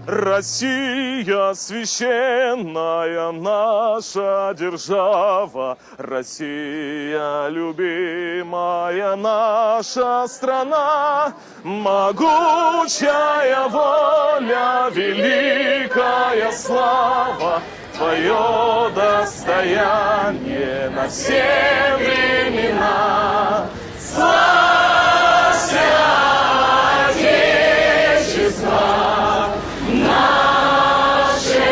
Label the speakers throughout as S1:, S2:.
S1: Россия священная наша держава, Россия любимая наша страна, могучая воля, великая слава, твое достояние на все времена. Славься, Отечество наше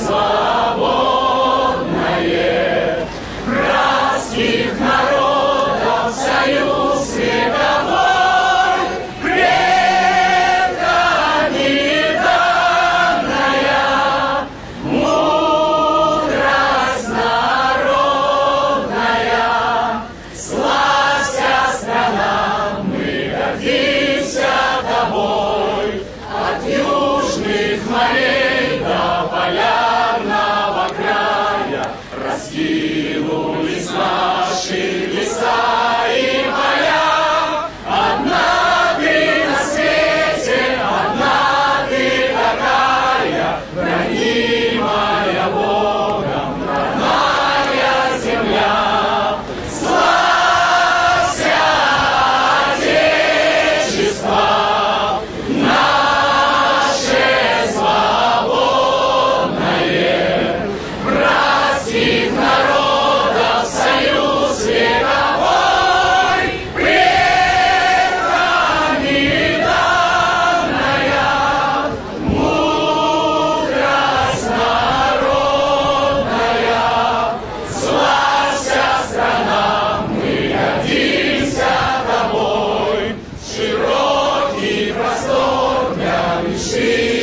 S1: свободное, братских народов союз вековой, предками данная, мудрость народная. Славься, страна, мы гордимся тобой, от южных морей до полярного края раскинулись наши леса и поля. Одна ты на свете, одна ты такая, хранимая Богом родная земля. Славься, Отечество наше свободное, братских народов союз вековой, предками данная, мудрость народная. Славься, страна, мы гордимся тобой, широкий простор для мечты.